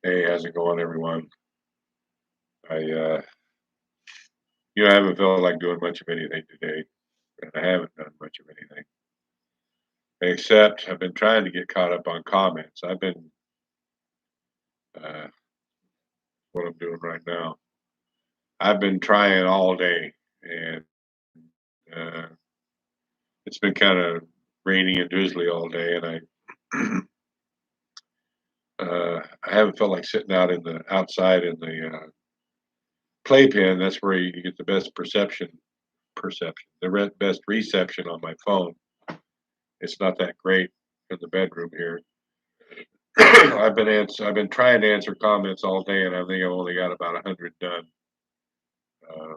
Hey, how's it going, everyone? I haven't felt like doing much of anything today, and I haven't done much of anything except I've been trying to get caught up on comments. I've been uh, what I'm doing right now. I've been trying all day, and uh, it's been kind of rainy and drizzly all day, and I haven't felt like sitting out in the outside in the playpen. That's where you get the best best reception on my phone. It's not that great in the bedroom here. I've been trying to answer comments all day, and I think I've only got about 100 done, uh,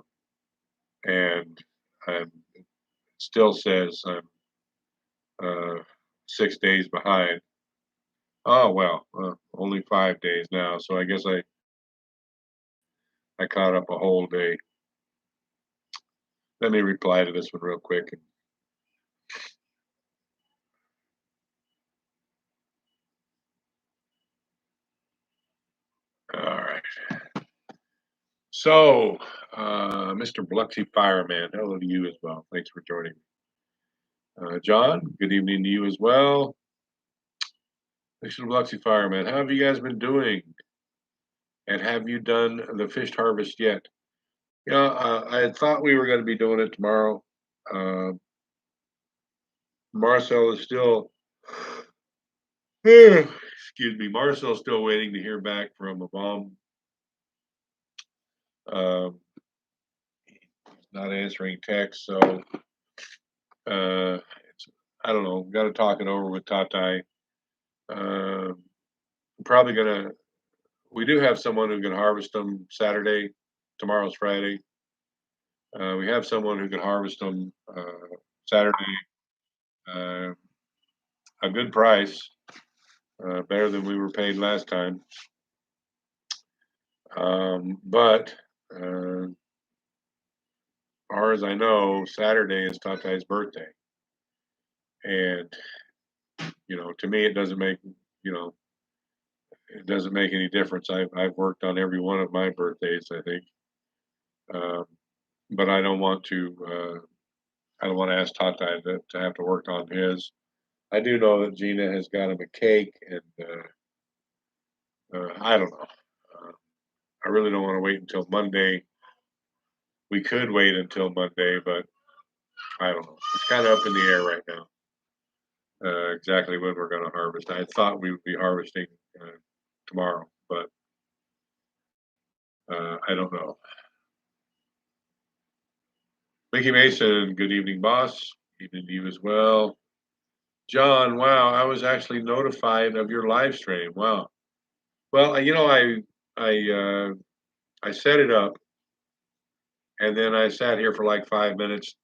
and I'm it still says I'm 6 days behind. Oh well, only 5 days now, so I guess I caught up a whole day. Let me reply to this one real quick. All right. So, Mr. Biloxi Fireman, hello to you as well. Thanks for joining me. John, good evening to you as well. Mr. Biloxi Fireman, how have you guys been doing? And have you done the fish harvest yet? Yeah, I had thought we were going to be doing it tomorrow. Uh, Marcel is still, excuse me, Marcel's still waiting to hear back from a mom. He's not answering text, so it's, I don't know. Got to talk it over with Tatai. Uh, Probably gonna. We do have someone who can harvest them Saturday. Tomorrow's Friday. We have someone who can harvest them Saturday. Uh, a good price, better than we were paid last time. But as far as I know, Saturday is Tatai's birthday, and to me, it doesn't make any difference. I've worked on every one of my birthdays, I think, um, but I don't want to. I don't want to ask Tatai to have to work on his. I do know that Gina has got him a cake, and I don't know. Uh, I really don't want to wait until Monday. We could wait until Monday, but I don't know. It's kind of up in the air right now. Exactly when we're going to harvest. I thought we would be harvesting uh, tomorrow, but I don't know. Mickey Mason, good evening, boss. Evening to you as well. John, wow, I was actually notified of your live stream. Wow. Well, I I set it up, and then I sat here for like 5 minutes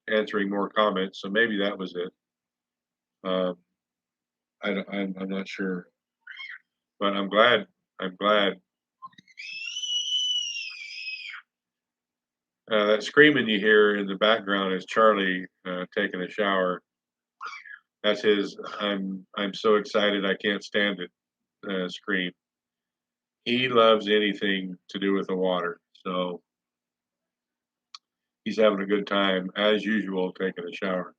answering more comments. So maybe that was it. Um, I'm not sure, but I'm glad. I'm glad. That screaming you hear in the background is Charlie taking a shower. That's his. I'm so excited I can't stand it. Scream. He loves anything to do with the water, so he's having a good time as usual taking a shower.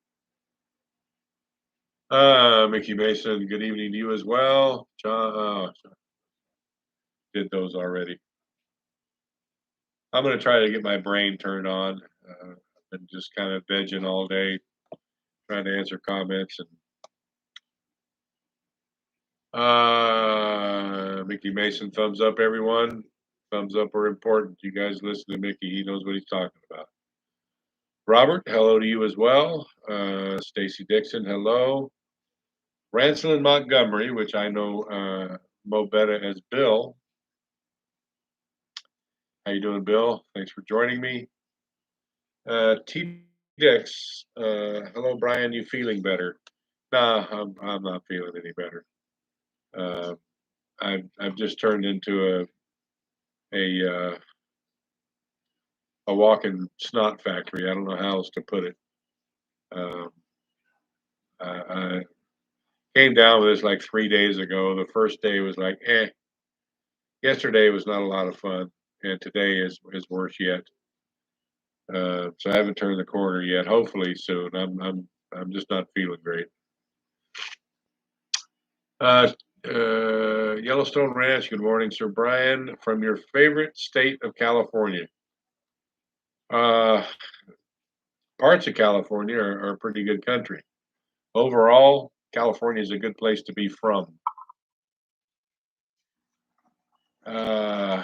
Mickey Mason, good evening to you as well. John, did those already. I'm going to try to get my brain turned on. I've been just kind of vegging all day, trying to answer comments. And Mickey Mason, thumbs up, everyone. Thumbs up are important. You guys listen to Mickey. He knows what he's talking about. Robert, hello to you as well. Stacy Dixon, hello. Rancelin Montgomery, which I know Mo better as Bill. How you doing, Bill? Thanks for joining me. T Dix, hello, Brian. You feeling better? Nah, I'm not feeling any better. Uh, I've just turned into a a walking snot factory. I don't know how else to put it. Um, I came down with this like 3 days ago. The first day was like, eh. Yesterday was not a lot of fun, and today is worse yet. So I haven't turned the corner yet. Hopefully soon. I'm just not feeling great. Uh, Yellowstone Ranch. Good morning, Sir Brian, from your favorite state of California. Uh, Parts of California are a pretty good country. Overall, California is a good place to be from. Uh,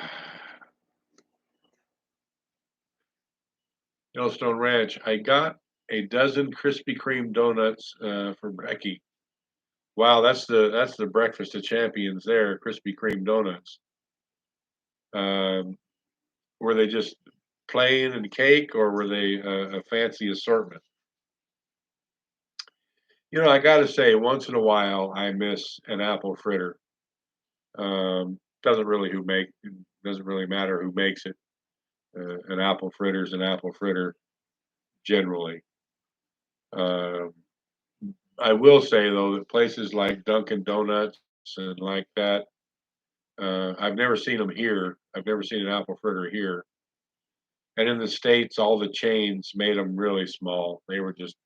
Yellowstone Ranch. I got a dozen Krispy Kreme donuts for Becky. Wow, that's the breakfast of champions there. Krispy Kreme donuts. Um, were they just plain and cake, or were they a fancy assortment? I got to say, once in a while, I miss an apple fritter. Doesn't really matter who makes it. An apple fritter is an apple fritter generally. Um, I will say though that places like Dunkin' Donuts and like that, I've never seen them here. I've never seen an apple fritter here. And in the States, all the chains made them really small. They were just,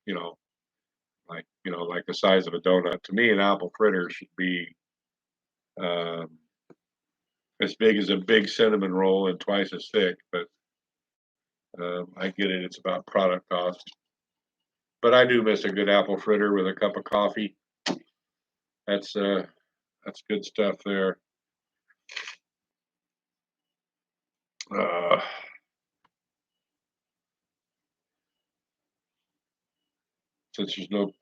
like the size of a donut. To me, an apple fritter should be um, as big as a big cinnamon roll and twice as thick. But I get it; it's about product cost. But I do miss a good apple fritter with a cup of coffee. That's uh, that's good stuff there. Uh, since there's no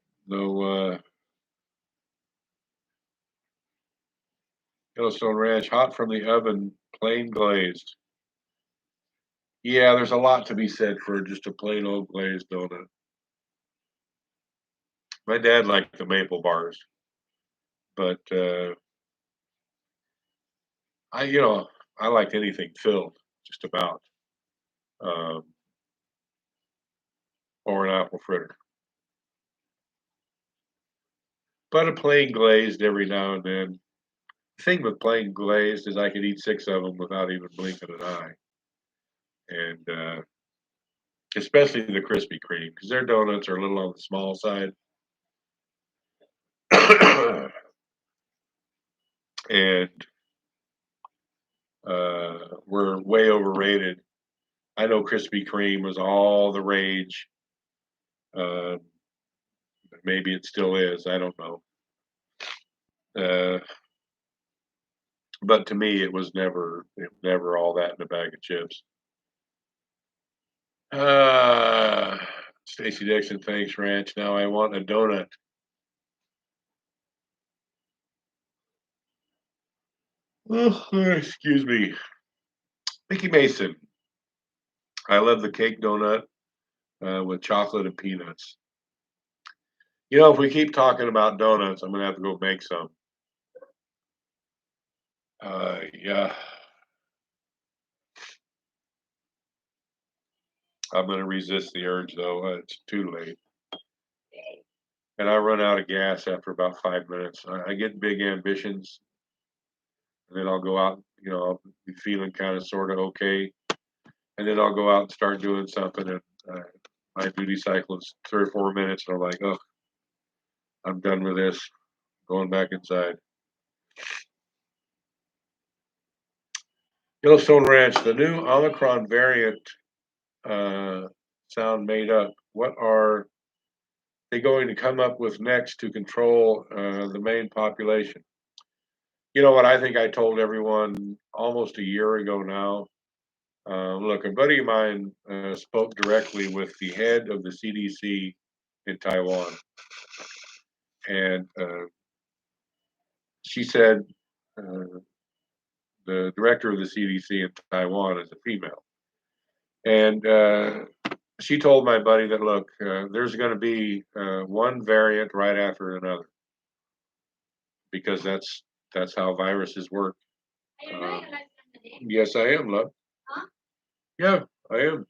Yellowstone Ranch, hot from the oven, plain glazed. Yeah, there's a lot to be said for just a plain old glazed donut. My dad liked the maple bars, but I, you know, I liked anything filled, just about, um, or an apple fritter. But a plain glazed every now and then. The thing with plain glazed is I could eat six of them without even blinking an eye, and especially the Krispy Kreme because their donuts are a little on the small side, and were way overrated. I know Krispy Kreme was all the rage. Uh, Maybe it still is. I don't know. Uh, but to me, it was never all that in a bag of chips. Uh, Stacy Dixon, thanks, Ranch. Now I want a donut. Oh, excuse me. Mickey Mason. I love the cake donut with chocolate and peanuts. If we keep talking about donuts, I'm gonna have to go make some. Yeah, I'm gonna resist the urge though. It's too late, and I run out of gas after about 5 minutes. I get big ambitions, and then I'll go out. I'll be feeling kind of sort of okay, and then I'll go out and start doing something, and uh, my duty cycle is 3 or 4 minutes, and I'm like, oh, I'm done with this. Going back inside. Yellowstone Ranch, the new Omicron variant uh, sound made up. What are they going to come up with next to control the main population? You know what? I think I told everyone almost a year ago now. Look, a buddy of mine spoke directly with the head of the CDC in Taiwan, and she said uh, the director of the CDC in Taiwan is a female, and she told my buddy that look, there's going to be one variant right after another because that's how viruses work. Um, yes, I am, love. Yeah, I am.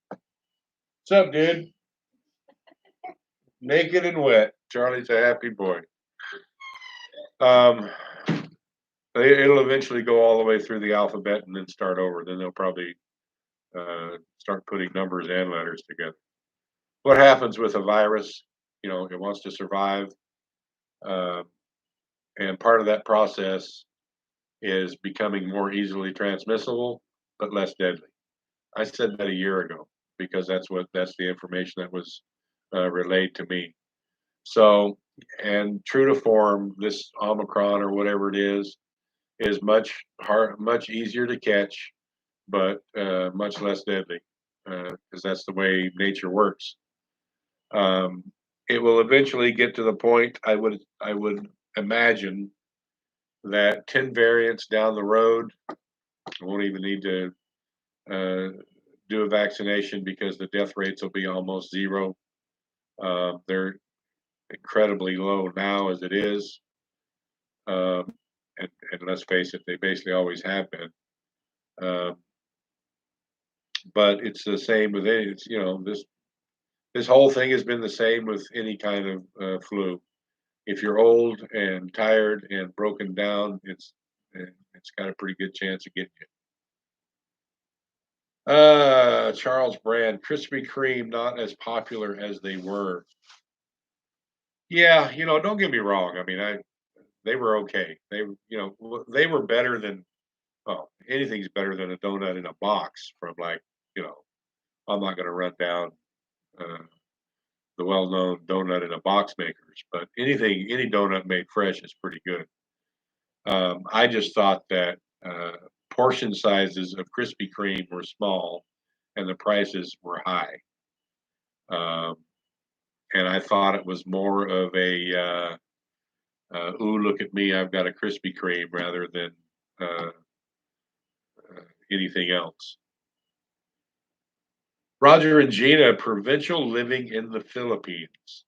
What's up, dude? Naked and wet. Charlie's a happy boy. Um, It'll eventually go all the way through the alphabet and then start over. Then they'll probably start putting numbers and letters together. What happens with a virus? You know, it wants to survive, uh, and part of that process is becoming more easily transmissible but less deadly. I said that a year ago because that's the information that was relayed to me. So, and true to form, this Omicron or whatever it is much easier to catch, but much less deadly because that's the way nature works. Um, it will eventually get to the point I would imagine that 10 variants down the road won't even need to uh, do a vaccination because the death rates will be almost zero. They're incredibly low now as it is. Um, and let's face it, they basically always have been. Um, but it's the same with it. It's, you know, this whole thing has been the same with any kind of flu. If you're old and tired and broken down, it's got a pretty good chance of getting you. Charles Brand, Krispy Kreme, not as popular as they were. Yeah, you know, don't get me wrong. I mean, they were okay. They were better than, well, anything's better than a donut in a box from, like, you know, I'm not going to run down uh, the well-known donut in a box makers, but any donut made fresh is pretty good. I just thought that portion sizes of Krispy Kreme were small and the prices were high. Um, and I thought it was more of ooh, look at me, I've got a Krispy Kreme rather than uh, anything else. Roger and Gina, provincial living in the Philippines.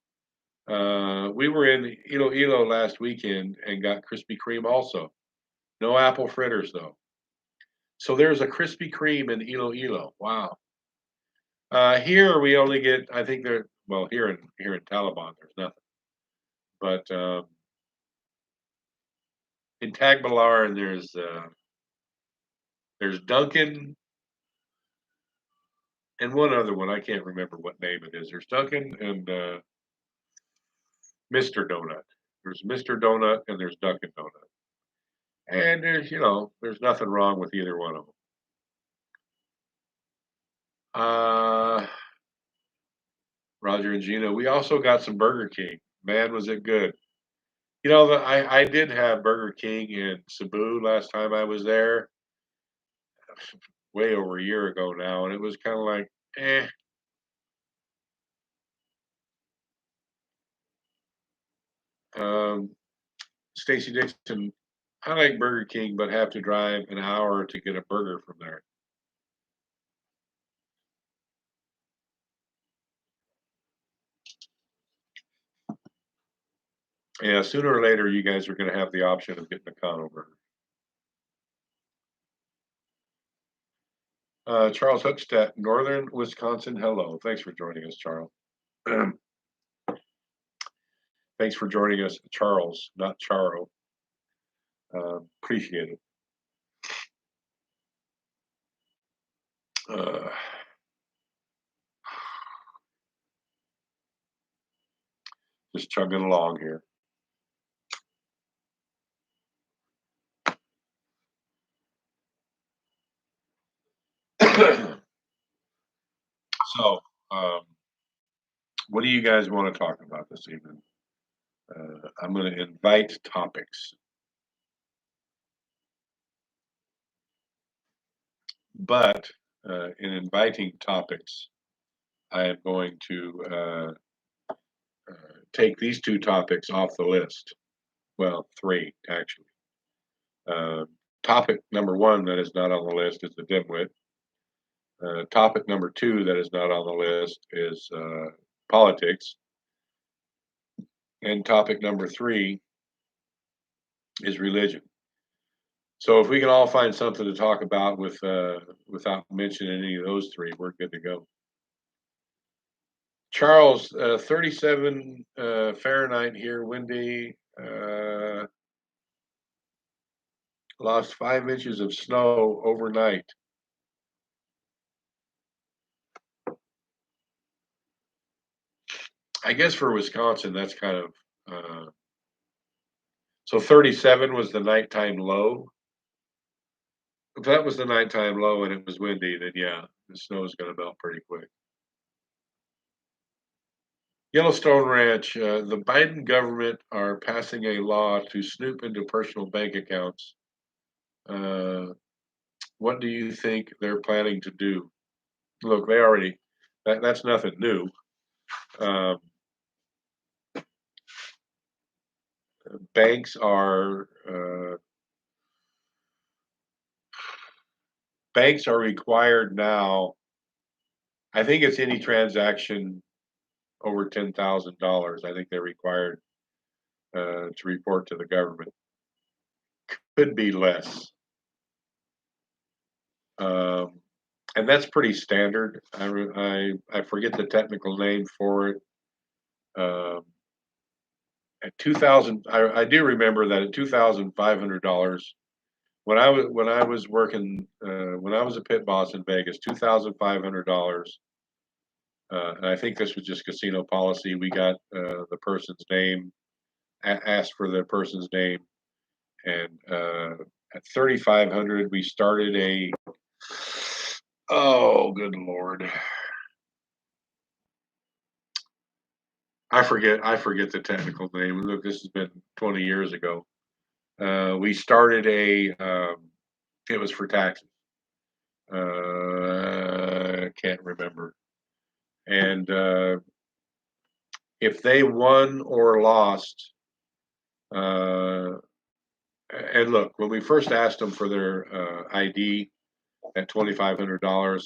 We were in Iloilo last weekend and got Krispy Kreme also. No apple fritters though. So there's a Krispy Kreme in Iloilo. Wow. Here we only get, I think there, well, here in Taliban, there's nothing. But in Tagbilaran, there's Dunkin' and one other one. I can't remember what name it is. There's Dunkin' and Mr. Donut. There's Mr. Donut and there's Dunkin' Donut. And there's nothing wrong with either one of them. Roger and Gina, we also got some Burger King. Man, was it good. I did have Burger King in Cebu last time I was there, way over a year ago now, and it was kind of like, eh. Um, Stacy Dixon, I like Burger King, but have to drive an hour to get a burger from there. Yeah, sooner or later, you guys are going to have the option of getting a Cono burger. Charles Hookstead, Northern Wisconsin. Hello. Thanks for joining us, Charles. Thanks for joining us, Charles, not Charo. Appreciate it. Uh, just chugging along here. So, um, what do you guys want to talk about this evening? I'm going to invite topics, but in inviting topics, I am going to take these two topics off the list. Well, three actually. Uh, Topic number one that is not on the list is the dimwit. Topic number two that is not on the list is politics. And topic number three is religion. So if we can all find something to talk about without mentioning any of those three, we're good to go. Charles, 37 Fahrenheit here, windy. lost 5 inches of snow overnight. I guess for Wisconsin, that's kind of so 37 was the nighttime low. If that was the nighttime low and it was windy, then yeah, the snow is going to melt pretty quick. Yellowstone Ranch, the Biden government are passing a law to snoop into personal bank accounts. Uh, what do you think they're planning to do? Look, they already that's nothing new. Um, banks are required now. I think it's any transaction over $10,000. I think they're required to report to the government. Could be less, um, and that's pretty standard. I forget the technical name for it. Um, at 2,000, I do remember that at $2,500 when I was working when I was a pit boss in Vegas, $2,500. And I think this was just casino policy. We got the person's name, asked for the person's name, and at 3,500 we started a. Oh, good lord! I forget the technical name. Look, this has been 20 years ago. We started a. It was for taxes. Can't remember. And if they won or lost, uh, and look, when we first asked them for their ID at $2,500,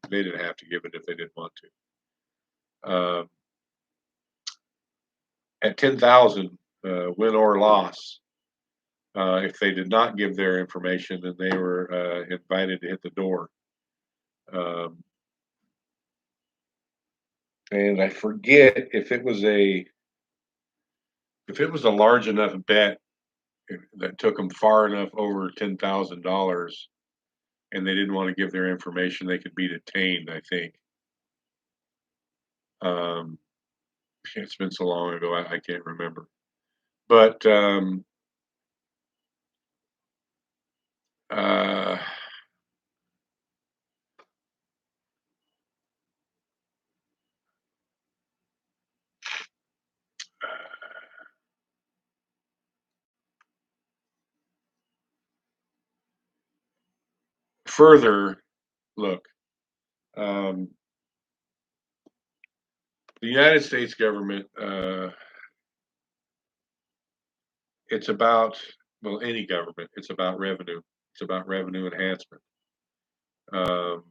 they didn't have to give it if they didn't want to. At 10,000, win or loss, if they did not give their information, then they were invited to hit the door. Um, and I forget if it was a large enough bet that took them far enough over $10,000, and they didn't want to give their information, they could be detained. I think. Um, it's been so long ago, I can't remember. But uh, further, look, um, the United States government, it's about, well, any government, it's about revenue. It's about revenue enhancement. Um,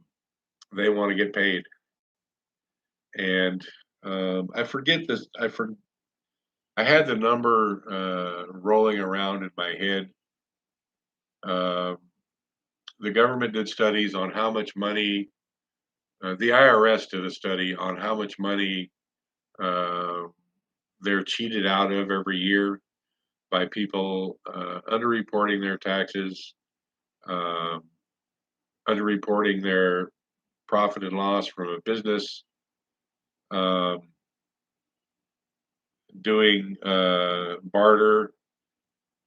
they want to get paid. And I forget this. I had the number rolling around in my head. Um, the government did studies on how much money, the IRS did a study on how much money uh, they're cheated out of every year by people underreporting their taxes, um, underreporting their profit and loss from a business, um, doing barter,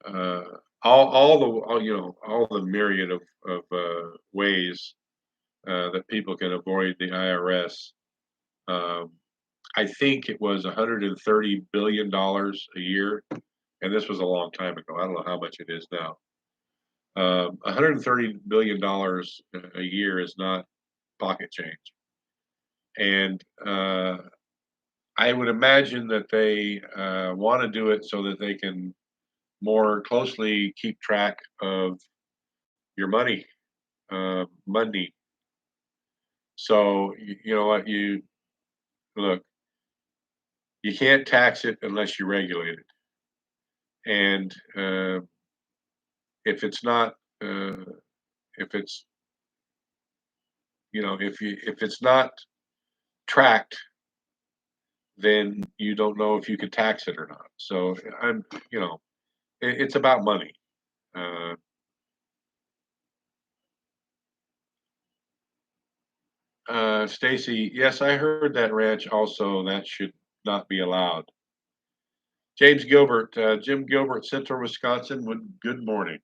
uh, all the myriad of ways that people can avoid the IRS. Um, I think it was $130 billion a year, and this was a long time ago. I don't know how much it is now. $130 billion a year is not pocket change, and I would imagine that they want to do it so that they can more closely keep track of your money. So you know what you look. You can't tax it unless you regulate it, and if it's not, if it's if it's not tracked, then you don't know if you can tax it or not. So I'm, it's about money. Uh, Stacy, yes, I heard that ranch also. That should not be allowed. James Gilbert, Jim Gilbert, Central Wisconsin. Good morning.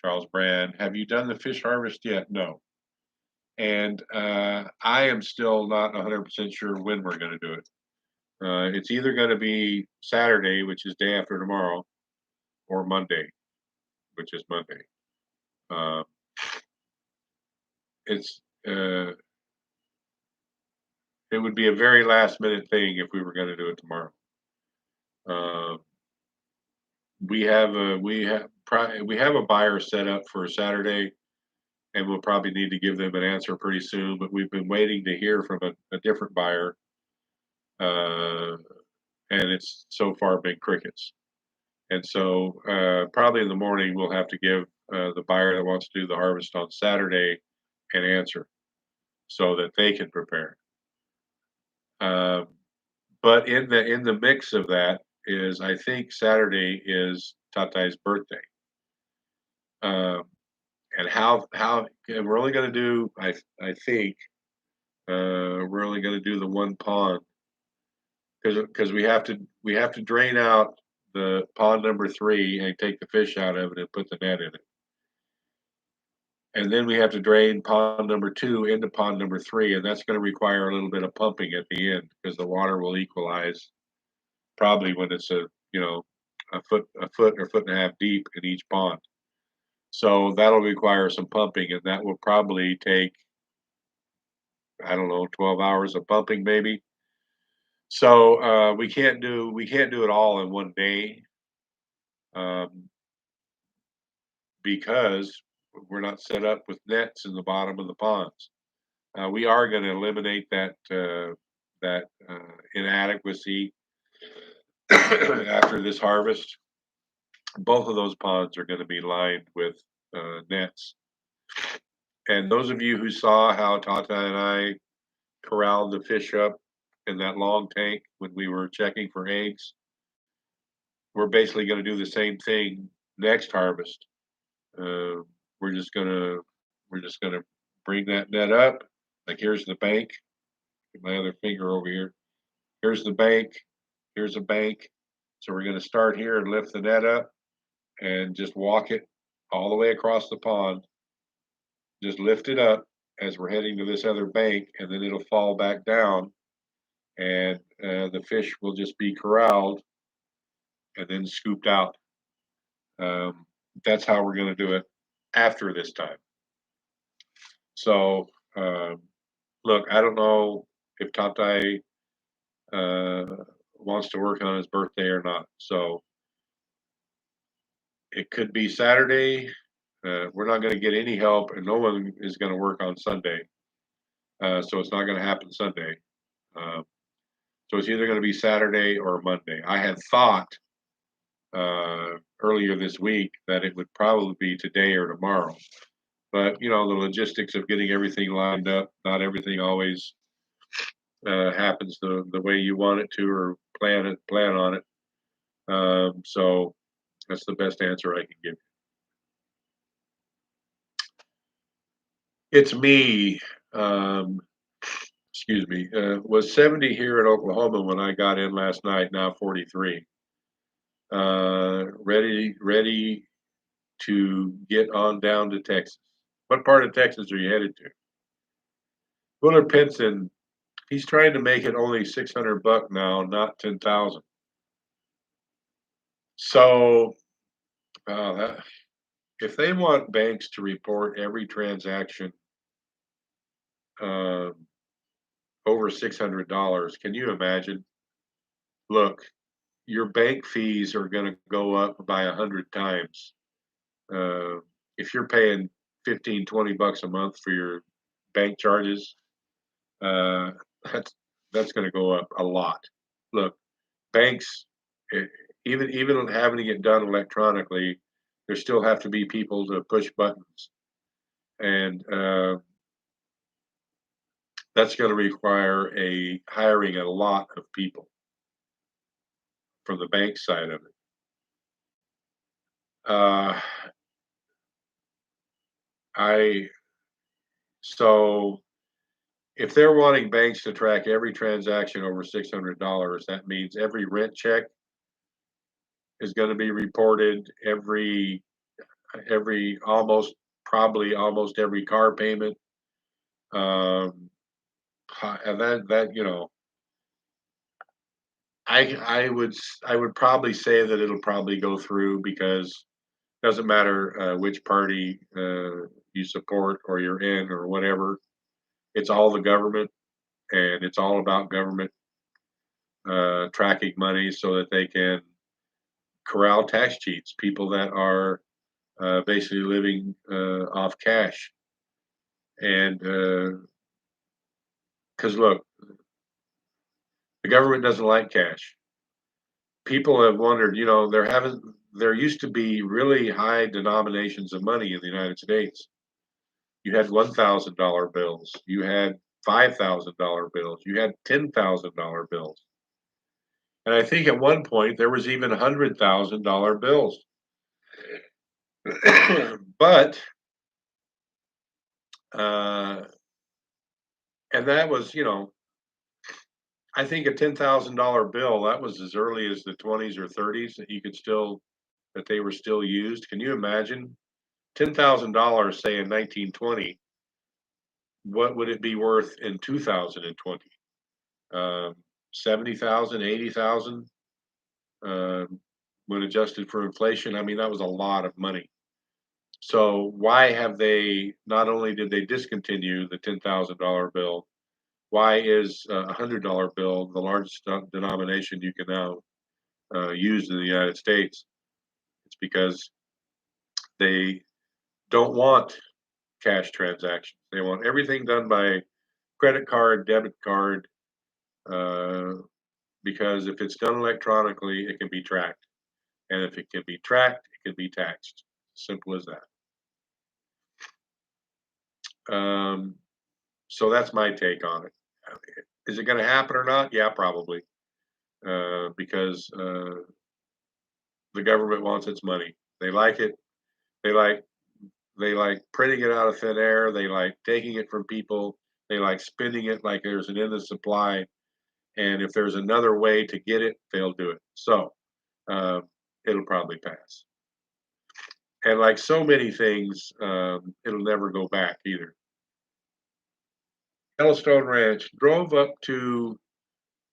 Charles Brand, have you done the fish harvest yet? No. And I am still not 100% sure when we're going to do it. It's either going to be Saturday, which is day after tomorrow, or Monday, which is Monday. Uh, it's it would be a very last minute thing if we were going to do it tomorrow. Uh, we have a buyer set up for Saturday, and we'll probably need to give them an answer pretty soon. But we've been waiting to hear from a different buyer, uh, and it's so far been crickets. And so probably in the morning we'll have to give the buyer that wants to do the harvest on Saturday an answer so that they can prepare. Um, but in the mix of that is I think Saturday is Tatai's birthday. Um, and how and we're only going to do I think we're only going to do the one pond because we have to drain out the pond number 3 and take the fish out of it and put the net in it. And then we have to drain pond number 2 into pond number 3, and that's going to require a little bit of pumping at the end because the water will equalize probably when it's a foot or foot and a half deep in each pond. So that'll require some pumping, and that will probably take, I don't know, 12 hours of pumping maybe. So we can't do it all in one day um, because we're not set up with nets in the bottom of the ponds. We are going to eliminate that inadequacy after this harvest. Both of those ponds are going to be lined with nets. And those of you who saw how Tata and I corralled the fish up in that long tank when we were checking for eggs, we're basically going to do the same thing next harvest. Uh, we're just gonna we're just gonna bring that net up. Like here's the bank. Get my other finger over here. Here's the bank. Here's a bank. So we're gonna start here and lift the net up and just walk it all the way across the pond. Just lift it up as we're heading to this other bank, and then it'll fall back down, and the fish will just be corralled and then scooped out. Um, that's how we're going to do it after this time. So, look, I don't know if Tatai uh, wants to work on his birthday or not. So it could be Saturday. We're not going to get any help, and no one is going to work on Sunday. So it's not going to happen Sunday. Uh, so it's either going to be Saturday or Monday. I had thought earlier this week that it would probably be today or tomorrow. But the logistics of getting everything lined up, not everything always happens the way you want it to or plan on it. So that's the best answer I can give. It's me. Um, excuse me. Was 70 here in Oklahoma when I got in last night. Now 43. Ready to get on down to Texas. What part of Texas are you headed to? Willard Pinson, he's trying to make it only 600 buck now, not 10,000. So if they want banks to report every transaction um, over $600, can you imagine? Look, your bank fees are going to go up by 100 times. Uh, if you're paying 15, 20 bucks a month for your bank charges, uh, that's that's going to go up a lot. Look, banks, eh, even having to get done electronically, there still have to be people to push buttons, and that's going to require a hiring a lot of people from the bank side of it. Uh, I so if they're wanting banks to track every transaction over $600, that means every rent check is going to be reported, every almost probably almost every car payment. Um, and that I would probably say that it'll probably go through because it doesn't matter which party you support or you're in or whatever. It's all the government, and it's all about government tracking money so that they can corral tax cheats, people that are basically living off cash. And because look, the government doesn't like cash. People have wondered, there used to be really high denominations of money in the United States. You had $1,000 bills, you had $5,000 bills, you had $10,000 bills. And I think at one point there was even $100,000 bills. But uh, and that was, I think a $10,000 bill, that was as early as the 20s or 30s that they were still used. Can you imagine $10,000, say in 1920? What would it be worth in 2020? 70,000, 80,000, when adjusted for inflation. I mean, that was a lot of money. So why have they not only did they discontinue the $10,000 bill, why is a $100 bill the largest denomination you can now use in the United States? It's because they don't want cash transactions. They want everything done by credit card, debit card, uh, because if it's done electronically, it can be tracked. And if it can be tracked, it can be taxed. Simple as that. So that's my take on it. Is it going to happen or not? Yeah, probably. Because the government wants its money. They like it. They like they like printing it out of thin air. They like taking it from people. They like spending it like there's an endless supply. And if there's another way to get it, they'll do it. So uh, it'll probably pass. And like so many things, it'll never go back either. Yellowstone Ranch drove up to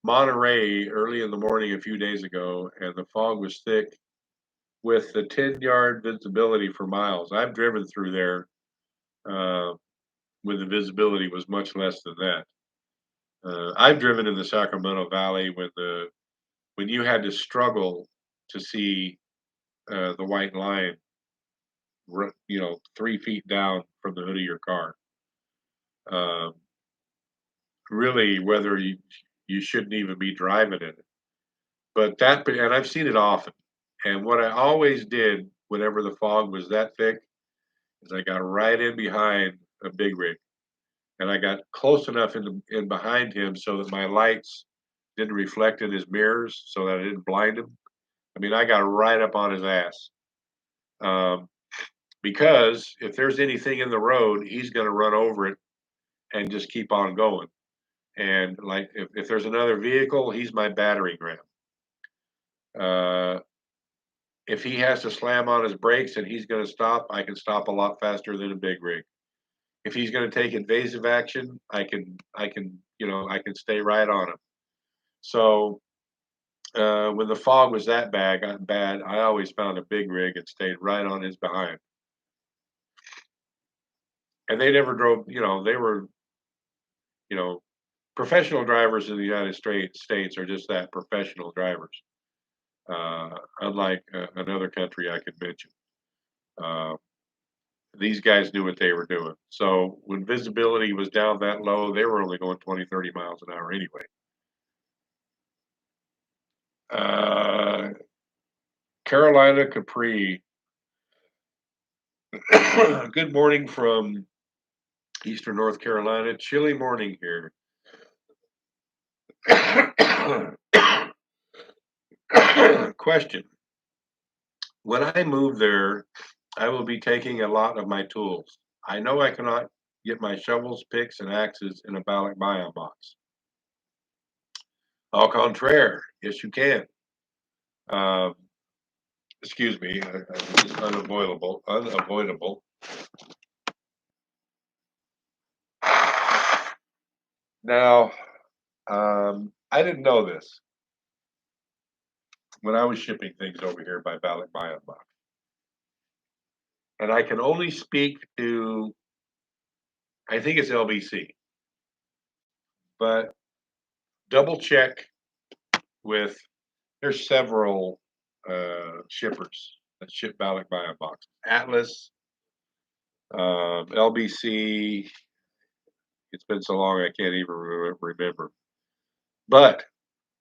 Monterey early in the morning a few days ago, and the fog was thick with the 10-yard visibility for miles. I've driven through there uh, when the visibility was much less than that. I've driven in the Sacramento Valley when you had to struggle to see the white line, 3 feet down from the hood of your car. Um, Really, whether you shouldn't even be driving in it. But and I've seen it often. And what I always did whenever the fog was that thick is I got right in behind a big rig, and I got close enough in behind him so that my lights didn't reflect in his mirrors, so that I didn't blind him. I mean, I got right up on his ass. Um, because if there's anything in the road, he's going to run over it and just keep on going. And like if there's another vehicle, he's my battering ram. Uh, if he has to slam on his brakes and he's going to stop, I can stop a lot faster than a big rig. If he's going to take invasive action, I can stay right on him. So when the fog was that bad, I always found a big rig and stayed right on his behind. And they never drove. They were, you know, professional drivers in the United States are just that, professional drivers. Unlike another country I could mention. Uh, these guys knew what they were doing. So when visibility was down that low, they were only going 20, 30 miles an hour anyway. Uh, Carolina Capri. Good morning from Eastern North Carolina. Chilly morning here. Question. When I move there, I will be taking a lot of my tools. I know I cannot get my shovels, picks, and axes in a Balak Bion box. Au contraire, yes, you can. Um, excuse me, it's unavoidable. Unavoidable. Now, I didn't know this when I was shipping things over here by Balak Bion box, and I can only speak to. I think it's LBC, but double check with. There's several shippers that ship Balak Bion box. Atlas, LBC. It's been so long I can't even remember. But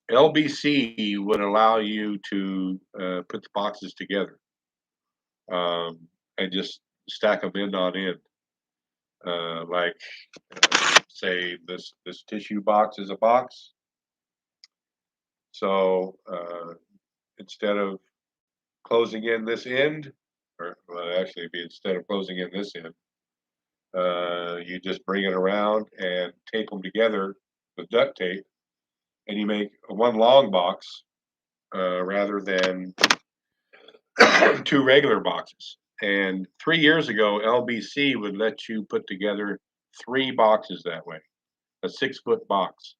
LBC would allow you to put the boxes together and just stack them end on end. Like, say this tissue box is a box. So instead of closing in this end, or well, actually, be instead of closing in this end, you just bring it around and tape them together with duct tape, and you make one long box rather than two regular boxes. And 3 years ago, LBC would let you put together three boxes that way, a 6 foot box.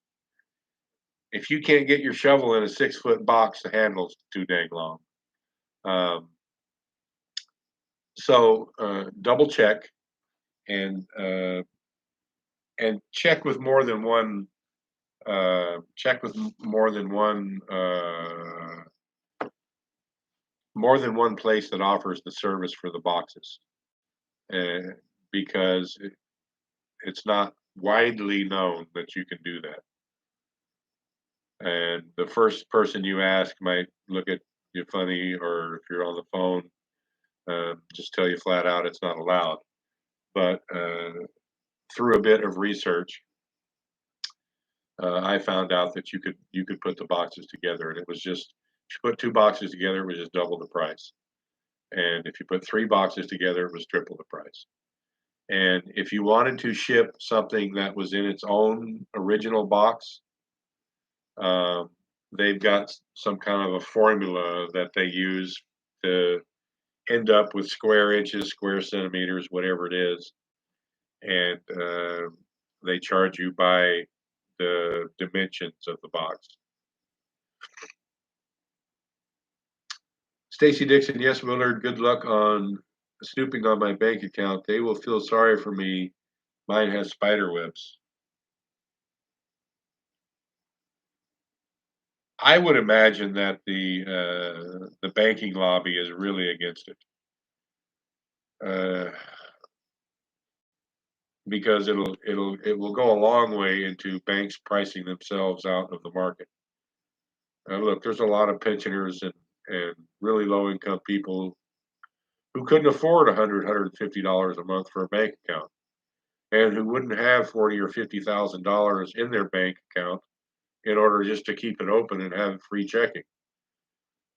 If you can't get your shovel in a 6 foot box, the handle's too dang long. Um, so double check and check with more than one. Check with more than one place that offers the service for the boxes, uh, because it's not widely known that you can do that. And the first person you ask might look at you funny, or if you're on the phone, just tell you flat out it's not allowed. But through a bit of research, I found out that you could put the boxes together, and it was just if you put two boxes together, it was just double the price. And if you put three boxes together, it was triple the price. And if you wanted to ship something that was in its own original box, um, they've got some kind of a formula that they use to end up with square inches, square centimeters, whatever it is, and they charge you by the dimensions of the box. Stacy Dixon, yes, Willard, good luck on snooping on my bank account. They will feel sorry for me. Mine has spider webs. I would imagine that the banking lobby is really against it, uh, because it will go a long way into banks pricing themselves out of the market. Look, there's a lot of pensioners and really low income people who couldn't afford $150 a month for a bank account, and who wouldn't have 40 or $50,000 in their bank account in order just to keep it open and have free checking.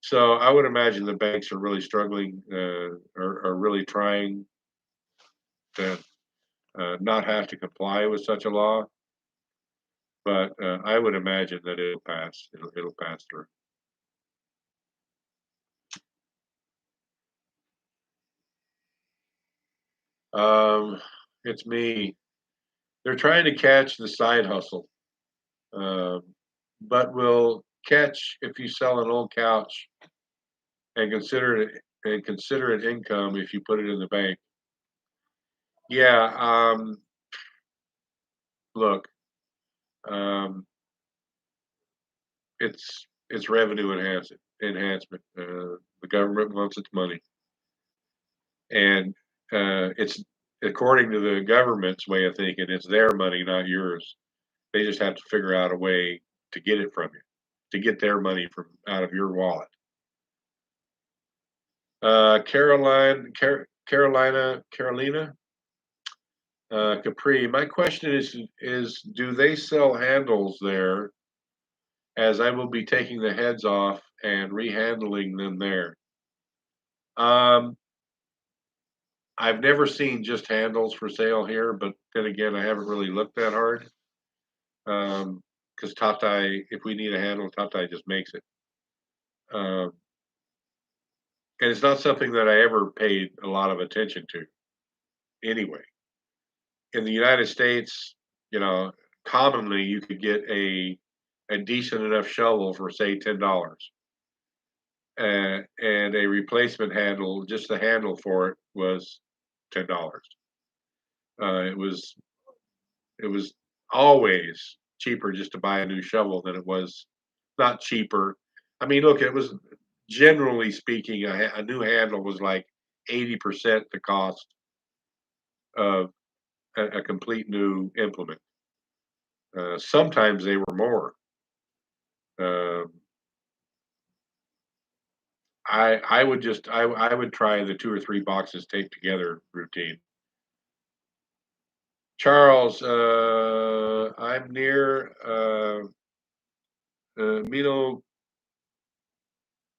So I would imagine the banks are really struggling, are really trying to not have to comply with such a law. But I would imagine that it'll pass. It'll pass through. Um, it's me. They're trying to catch the side hustle, um, but will catch if you sell an old couch and consider it income if you put it in the bank. Yeah. Look. Um, it's revenue enhancement. The government wants its money, and it's according to the government's way of thinking, it's their money, not yours. They just have to figure out a way to get it from you, to get their money from out of your wallet. Carolina, Capri. My question is do they sell handles there? As I will be taking the heads off and rehandling them there. Um, I've never seen just handles for sale here, but then again, I haven't really looked that hard. Because Tatai, if we need a handle, Tatai just makes it. Um, and it's not something that I ever paid a lot of attention to anyway. In the United States, you know, commonly you could get a decent enough shovel for say $10. And a replacement handle, just the handle for it was $10. It was always cheaper just to buy a new shovel than it was not cheaper. I mean, look, it was generally speaking, a new handle was like 80% the cost of a complete new implement. Sometimes they were more. Um, I would just I would try the 2 or 3 boxes taped together routine. Charles, I'm near Mino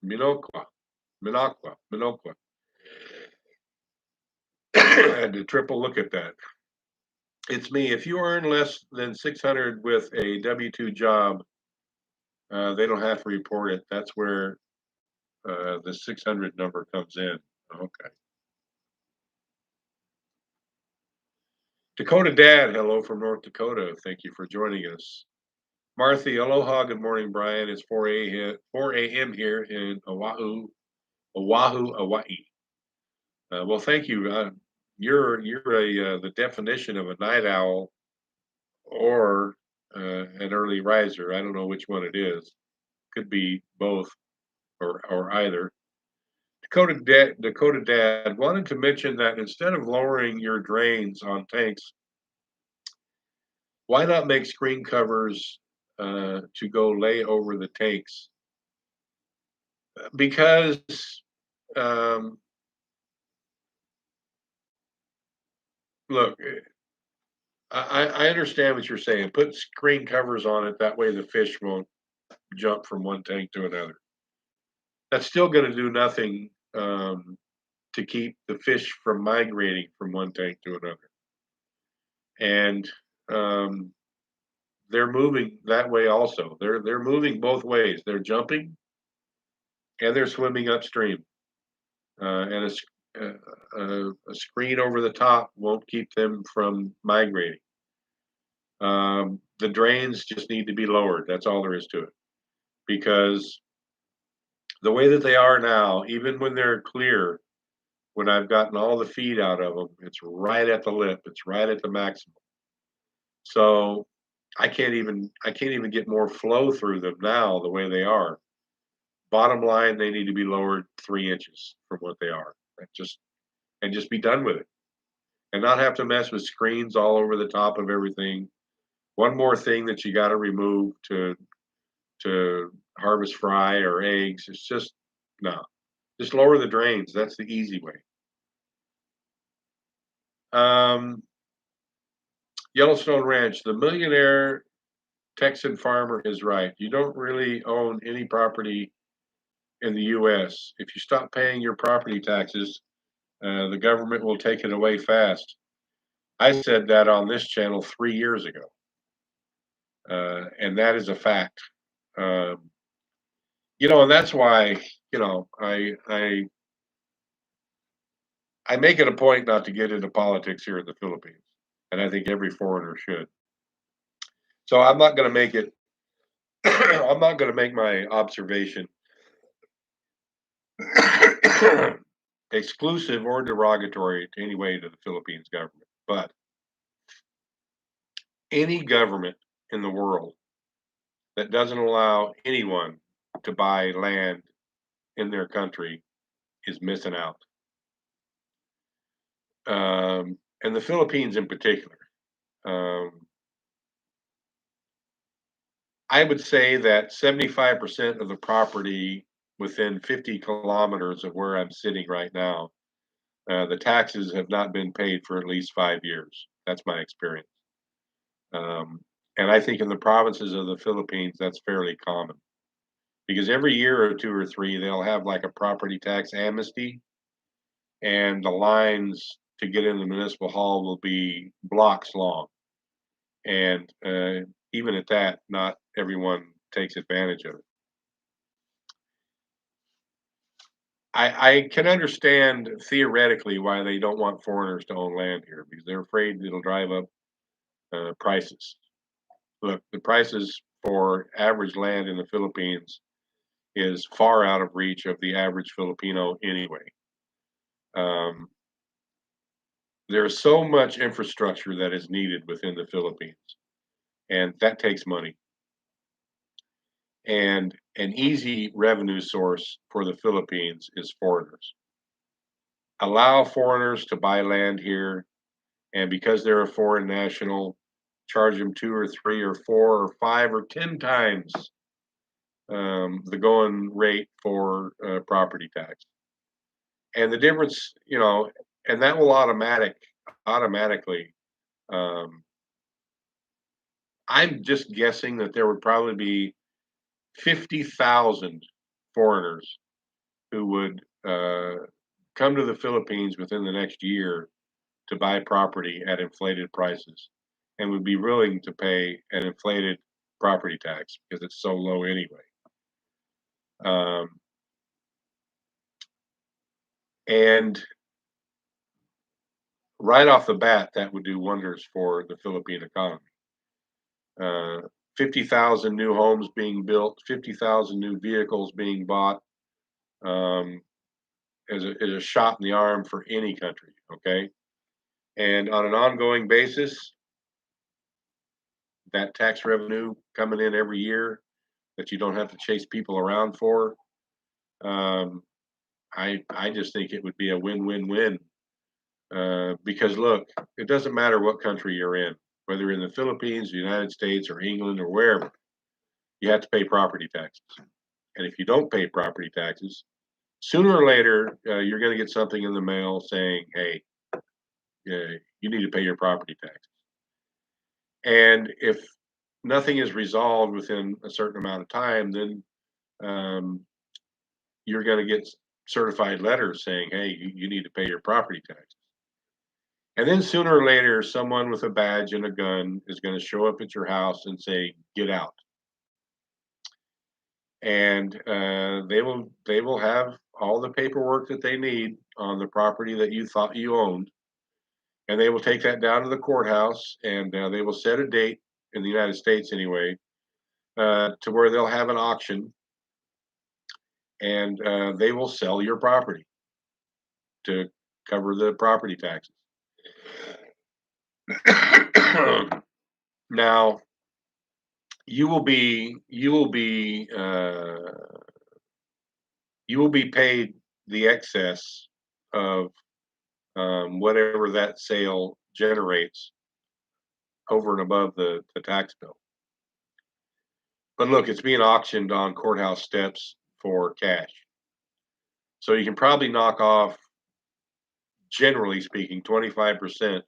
Minocqua, Minocqua. I had to triple look at that. It's me. If you earn less than 600 with a W-2 job, they don't have to report it. That's where the 600 number comes in. Okay. Dakota Dad, hello from North Dakota. Thank you for joining us. Marthy, aloha. Good morning, Brian. It's 4 a.m. here in Oahu, Hawaii. Well, thank you. You're the definition of a night owl or an early riser. I don't know which one it is. Could be both or either. Dakota Dad wanted to mention that instead of lowering your drains on tanks, why not make screen covers to go lay over the tanks? Because um, look, I understand what you're saying. Put screen covers on it. That way the fish won't jump from one tank to another. That's still going to do nothing to keep the fish from migrating from one tank to another. And um, they're moving that way also. They're moving both ways. They're jumping and they're swimming upstream. And a screen over the top won't keep them from migrating. The drains just need to be lowered. That's all there is to it. Because the way that they are now, even when they're clear, when I've gotten all the feed out of them, it's right at the lip. It's right at the maximum. So I can't even get more flow through them now the way they are. Bottom line, they need to be lowered 3 inches from what they are. And just be done with it. And not have to mess with screens all over the top of everything. One more thing that you got to remove to harvest fry or eggs. It's just no. Just lower the drains. That's the easy way. Um, Yellowstone Ranch, the millionaire Texan farmer is right. You don't really own any property in the U.S. If you stop paying your property taxes, the government will take it away fast. I said that on this channel 3 years ago, and that is a fact. Um, and that's why I make it a point not to get into politics here in the Philippines, and I think every foreigner should. So I'm not going to make it. I'm not going to make my observation exclusive or derogatory to any way to the Philippines government. But any government in the world that doesn't allow anyone to buy land in their country is missing out. And the Philippines in particular. Um, I would say that 75% of the property within 50 kilometers of where I'm sitting right now, the taxes have not been paid for at least 5 years. That's my experience. Um, and I think in the provinces of the Philippines, that's fairly common because every year or 2 or 3, they'll have like a property tax amnesty, and the lines to get in the municipal hall will be blocks long. And even at that, not everyone takes advantage of it. I can understand theoretically why they don't want foreigners to own land here because they're afraid it'll drive up prices. Look, the prices for average land in the Philippines is far out of reach of the average Filipino anyway. Um, there's so much infrastructure that is needed within the Philippines, and that takes money. And an easy revenue source for the Philippines is foreigners. Allow foreigners to buy land here, and because they're a foreign national, charge them 2 or 3 or 4 or 5 or 10 times the going rate for property tax. And the difference, and that will automatically. Um, I'm just guessing that there would probably be 50,000 foreigners who would come to the Philippines within the next year to buy property at inflated prices and would be willing to pay an inflated property tax because it's so low anyway. Um, and right off the bat, that would do wonders for the Philippine economy. 50,000 new homes being built, 50,000 new vehicles being bought is a shot in the arm for any country, okay? And on an ongoing basis, that tax revenue coming in every year that you don't have to chase people around for, um, I just think it would be a win-win-win. Because look, it doesn't matter what country you're in, whether in the Philippines, the United States, or England, or wherever, you have to pay property taxes. And if you don't pay property taxes, sooner or later, you're going to get something in the mail saying, hey, you need to pay your property taxes. And if nothing is resolved within a certain amount of time, then you're going to get certified letters saying, hey, you need to pay your property taxes. And then sooner or later, someone with a badge and a gun is going to show up at your house and say, get out. And they will have all the paperwork that they need on the property that you thought you owned. And they will take that down to the courthouse and they will set a date in the United States anyway, to where they'll have an auction and they will sell your property to cover the property taxes. Now, you will be paid the excess of whatever that sale generates over and above the tax bill. But look, it's being auctioned on courthouse steps for cash. So you can probably knock off, generally speaking, 25%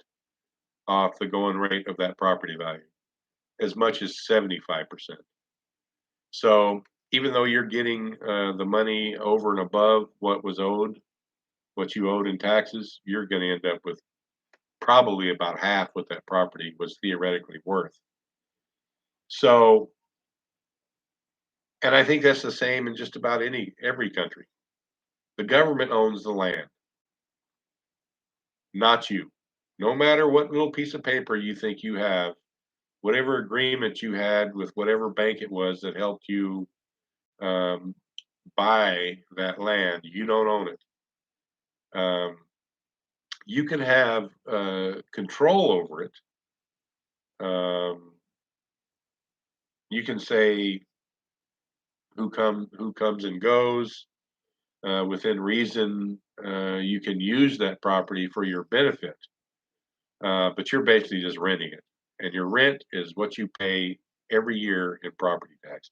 off the going rate of that property value, as much as 75%. So even though you're getting the money over and above what was owed, what you owed in taxes, you're going to end up with probably about half what that property was theoretically worth. So, and I think that's the same in just about every country. The government owns the land, not you. No matter what little piece of paper you think you have, whatever agreement you had with whatever bank it was that helped you um, buy that land, you don't own it. You can have control over it. You can say who comes and goes within reason. You can use that property for your benefit, but you're basically just renting it, and your rent is what you pay every year in property taxes.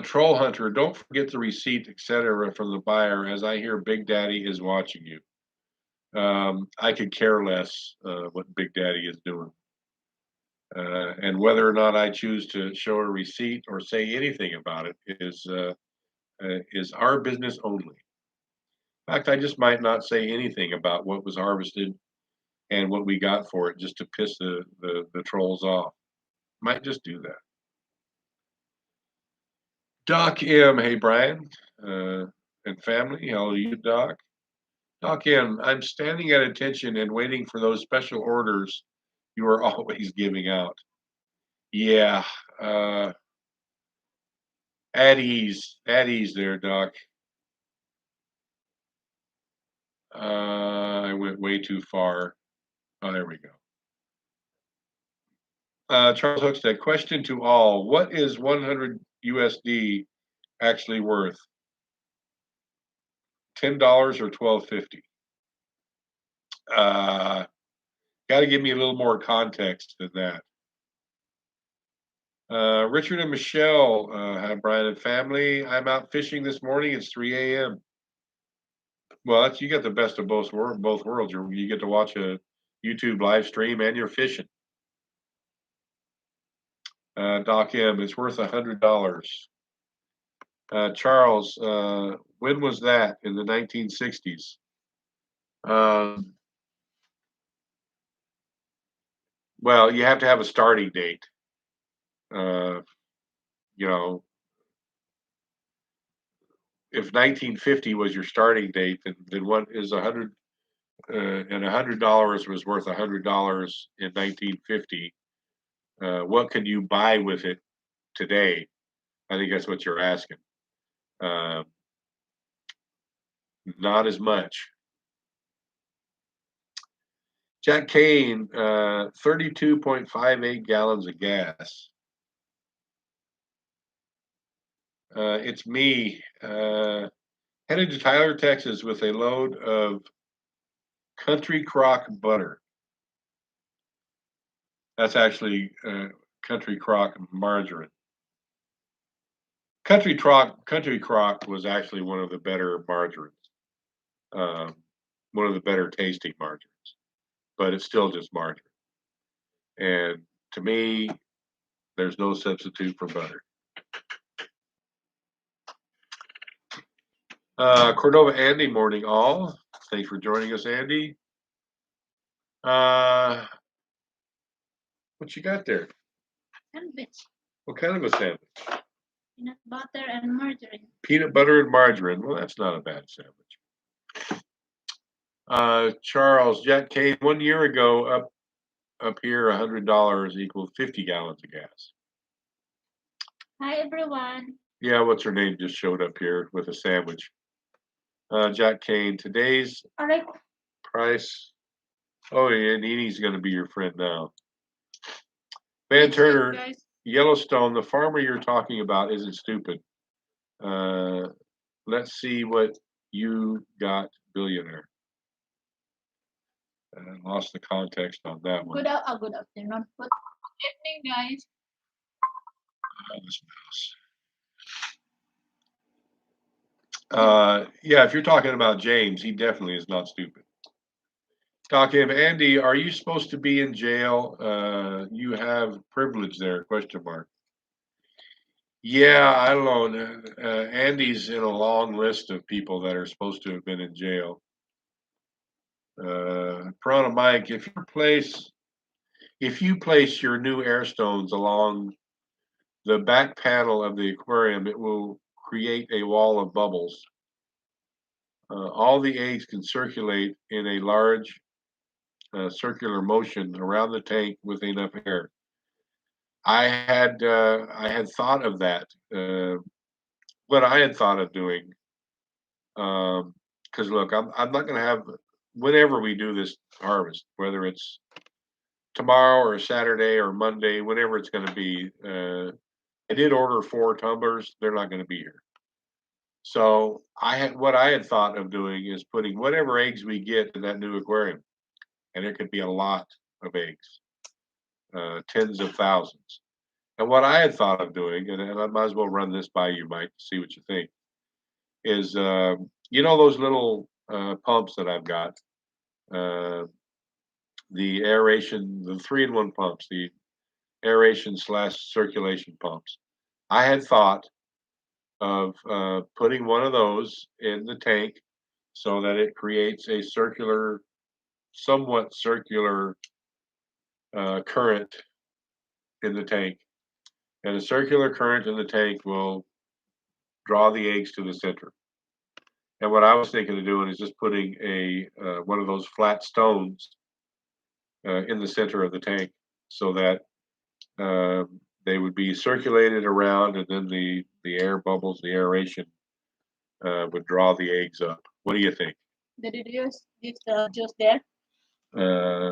Troll Hunter, don't forget the receipt, etc., from the buyer, as I hear Big Daddy is watching you. I could care less what Big Daddy is doing. And whether or not I choose to show a receipt or say anything about it is our business only. In fact, I just might not say anything about what was harvested and what we got for it just to piss the trolls off. Might just do that. Doc M, hey Brian, and family, how are you, Doc? Doc M, I'm standing at attention and waiting for those special orders you are always giving out. Yeah, uh, at ease there, Doc. I went way too far. Oh, there we go. Charles Hookstead, question to all: what is 100 USD actually worth? $10 or 12.50? Got to give me a little more context than that. Richard and Michelle, hi Brian and family. I'm out fishing this morning. It's 3 a.m. Well, that's, you get the best of both worlds. You get to watch a YouTube live stream and you're fishing. Doc M, it's worth $100. Charles, when was that? In the 1960s? Well, you have to have a starting date. Uh, you know, if 1950 was your starting date, then what is and $100 was worth $100 in 1950? What can you buy with it today? I think that's what you're asking. Uh, not as much. Jack Kane, 32.58 gallons of gas. It's me, headed to Tyler, Texas with a load of Country Crock butter. That's actually Country Crock margarine. Country Crock was actually one of the better margarines, one of the better tasting margarines, but it's still just margarine. And to me, there's no substitute for butter. Cordova Andy, morning all. Thanks for joining us, Andy. What you got there? Sandwich. What kind of a sandwich? Peanut butter and margarine. Peanut butter and margarine. Well, that's not a bad sandwich. Charles, Jack Kane, 1 year ago, up here, $100 equals 50 gallons of gas. Hi, everyone. Yeah, what's her name just showed up here with a sandwich. Jack Kane, today's All right. price. Oh, yeah, Nini's going to be your friend now. Van Turner, Guys. Yellowstone, the farmer you're talking about isn't stupid. Let's see what you got, billionaire. Lost the context on that one. Good afternoon. Good evening, guys. Yeah, if you're talking about James, he definitely is not stupid. Doc M, Andy, are you supposed to be in jail? You have privilege there, question mark. Yeah, I don't know. Andy's in a long list of people that are supposed to have been in jail. Piranha Mike, if you place your new air stones along the back panel of the aquarium, it will create a wall of bubbles. All the eggs can circulate in a large circular motion around the tank with enough air. I had thought of that. What I had thought of doing, because look, I'm not going to have, whenever we do this harvest, whether it's tomorrow or Saturday or Monday, whenever it's going to be. I did order 4 tumblers. They're not going to be here. So what I had thought of doing is putting whatever eggs we get in that new aquarium, and it could be a lot of eggs, tens of thousands. And what I had thought of doing, and I might as well run this by you, Mike, to see what you think, is you know those little pumps that I've got, the aeration, the 3-in-1 pumps, aeration slash circulation pumps. I had thought of putting one of those in the tank so that it creates a circular, somewhat circular current in the tank. And a circular current in the tank will draw the eggs to the center. And what I was thinking of doing is just putting a one of those flat stones in the center of the tank so that they would be circulated around, and then the air bubbles, the aeration would draw the eggs up. What do you think? Did you use this juice there? Uh,